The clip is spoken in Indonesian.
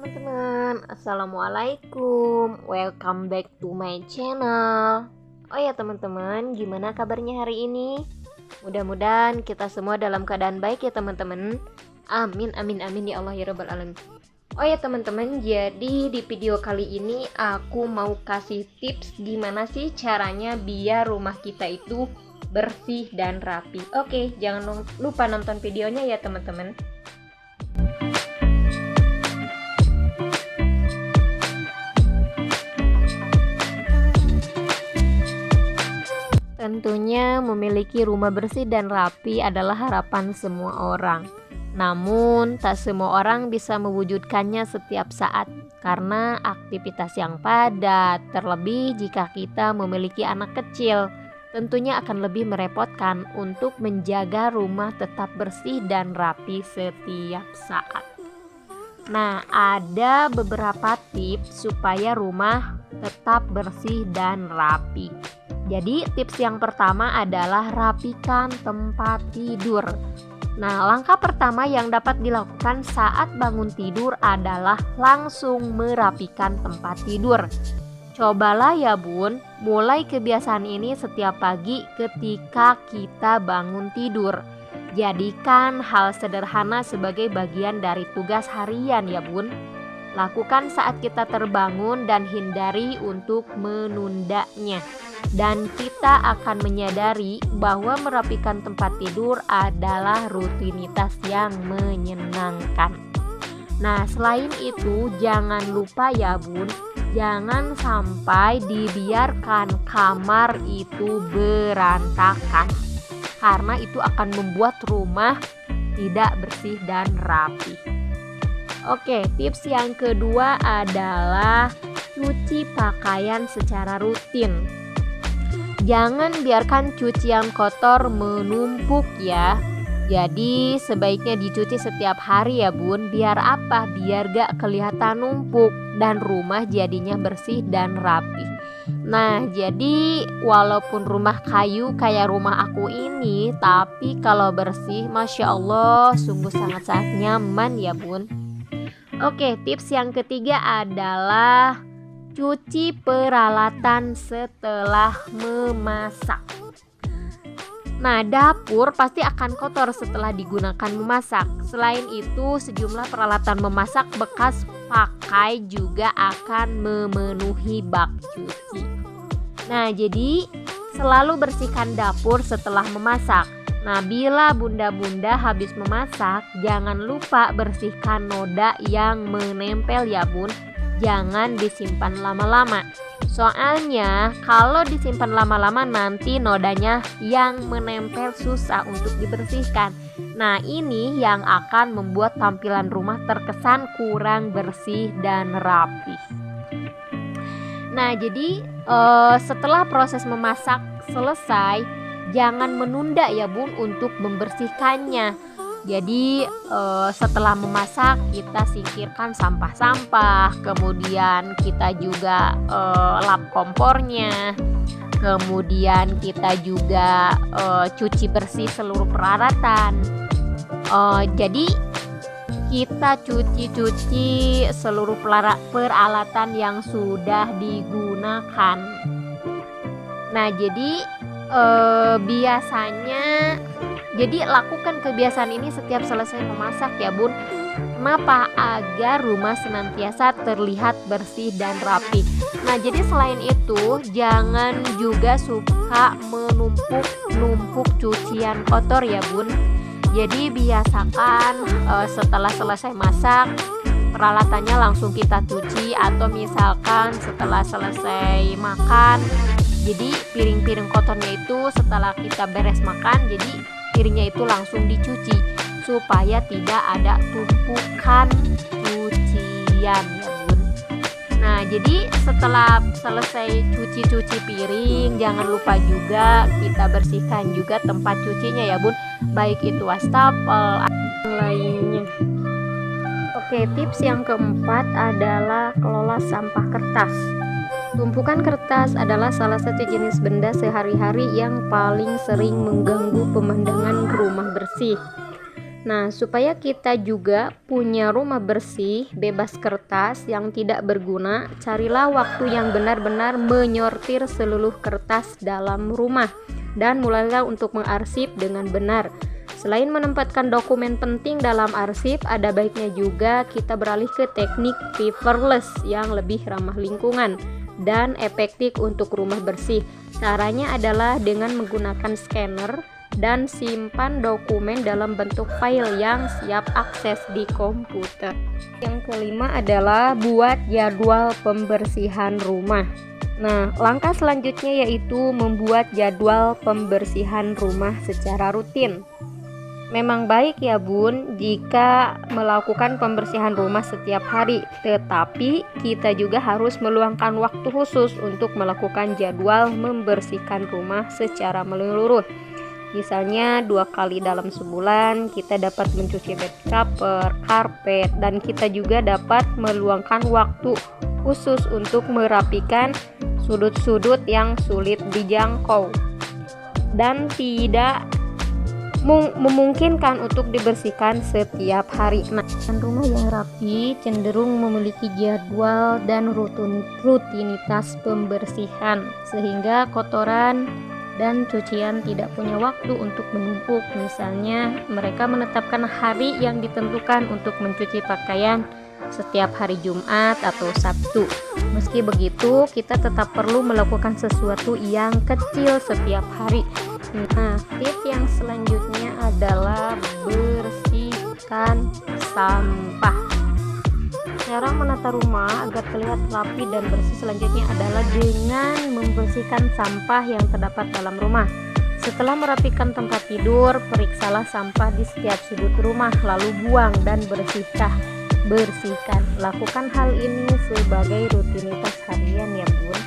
teman-teman, assalamualaikum, welcome back to my channel. Oh ya teman-teman, gimana kabarnya hari ini? Mudah-mudahan kita semua dalam keadaan baik ya teman-teman. Amin amin amin ya Allah ya rabbal alamin. Oh ya teman-teman, jadi di video kali ini aku mau kasih tips gimana sih caranya biar rumah kita itu bersih dan rapi. Oke, jangan lupa nonton videonya ya teman-teman. Tentunya memiliki rumah bersih dan rapi adalah harapan semua orang. Namun, tak semua orang bisa mewujudkannya setiap saat karena aktivitas yang padat, terlebih jika kita memiliki anak kecil. Tentunya akan lebih merepotkan untuk menjaga rumah tetap bersih dan rapi setiap saat. Nah, ada beberapa tips supaya rumah tetap bersih dan rapi. Jadi tips yang pertama adalah rapikan tempat tidur. Nah, langkah pertama yang dapat dilakukan saat bangun tidur adalah langsung merapikan tempat tidur. Cobalah ya bun, mulai kebiasaan ini setiap pagi ketika kita bangun tidur. Jadikan hal sederhana sebagai bagian dari tugas harian ya bun. Lakukan saat kita terbangun dan hindari untuk menundanya. Dan kita akan menyadari bahwa merapikan tempat tidur adalah rutinitas yang menyenangkan. Nah, selain itu jangan lupa ya bun, jangan sampai dibiarkan kamar itu berantakan, karena itu akan membuat rumah tidak bersih dan rapi. Oke, tips yang kedua adalah cuci pakaian secara rutin. Jangan biarkan cucian kotor menumpuk ya. Jadi sebaiknya dicuci setiap hari ya bun. Biar apa? Biar gak kelihatan numpuk dan rumah jadinya bersih dan rapi. Nah, jadi walaupun rumah kayu kayak rumah aku ini, tapi kalau bersih Masya Allah sungguh sangat-sangat nyaman ya bun. Oke, tips yang ketiga adalah cuci peralatan setelah memasak. Nah, dapur pasti akan kotor setelah digunakan memasak. Selain itu, sejumlah peralatan memasak bekas pakai juga akan memenuhi bak cuci. Nah, jadi selalu bersihkan dapur setelah memasak. Nah, bila bunda-bunda habis memasak, jangan lupa bersihkan noda yang menempel ya bun. Jangan disimpan lama-lama. Soalnya kalau disimpan lama-lama nanti nodanya yang menempel susah untuk dibersihkan. Nah, ini yang akan membuat tampilan rumah terkesan kurang bersih dan rapi. Nah, jadi setelah proses memasak selesai, jangan menunda ya bun untuk membersihkannya. Jadi setelah memasak kita singkirkan sampah-sampah, kemudian kita juga lap kompornya, kemudian kita juga cuci bersih seluruh peralatan. Jadi kita cuci seluruh peralatan yang sudah digunakan. Nah, jadi biasanya lakukan kebiasaan ini setiap selesai memasak ya bun. Kenapa? Agar rumah senantiasa terlihat bersih dan rapi. Nah, jadi selain itu jangan juga suka menumpuk cucian kotor ya bun. Jadi biasakan setelah selesai masak peralatannya langsung kita cuci, atau misalkan setelah selesai makan, jadi piring-piring kotornya itu setelah kita beres makan, jadi piringnya itu langsung dicuci supaya tidak ada tumpukan cucian ya bun. Nah, jadi setelah selesai cuci piring, jangan lupa juga kita bersihkan juga tempat cucinya ya bun, baik itu wastafel atau lainnya. Oke, tips yang keempat adalah kelola sampah kertas. Tumpukan kertas adalah salah satu jenis benda sehari-hari yang paling sering mengganggu pemandangan rumah bersih. Nah, supaya kita juga punya rumah bersih, bebas kertas yang tidak berguna, carilah waktu yang benar-benar menyortir seluruh kertas dalam rumah dan mulailah untuk mengarsip dengan benar. Selain menempatkan dokumen penting dalam arsip, ada baiknya juga kita beralih ke teknik paperless yang lebih ramah lingkungan dan efektif untuk rumah bersih. Caranya adalah dengan menggunakan scanner dan simpan dokumen dalam bentuk file yang siap akses di komputer. Yang kelima adalah buat jadwal pembersihan rumah. Nah, langkah selanjutnya yaitu membuat jadwal pembersihan rumah secara rutin. Memang baik ya Bun jika melakukan pembersihan rumah setiap hari, tetapi kita juga harus meluangkan waktu khusus untuk melakukan jadwal membersihkan rumah secara menyeluruh. Misalnya 2 kali dalam sebulan kita dapat mencuci bed cover, karpet, dan kita juga dapat meluangkan waktu khusus untuk merapikan sudut-sudut yang sulit dijangkau dan tidak memungkinkan untuk dibersihkan setiap hari. Nah, rumah yang rapi cenderung memiliki jadwal dan rutinitas pembersihan sehingga kotoran dan cucian tidak punya waktu untuk menumpuk. Misalnya, mereka menetapkan hari yang ditentukan untuk mencuci pakaian setiap hari Jumat atau Sabtu. Meski begitu, kita tetap perlu melakukan sesuatu yang kecil setiap hari. Nah, tips yang selanjutnya adalah bersihkan sampah. Cara menata rumah agar terlihat rapi dan bersih selanjutnya adalah dengan membersihkan sampah yang terdapat dalam rumah. Setelah merapikan tempat tidur, periksalah sampah di setiap sudut rumah, lalu buang dan bersihkan. Lakukan hal ini sebagai rutinitas harian ya Bun.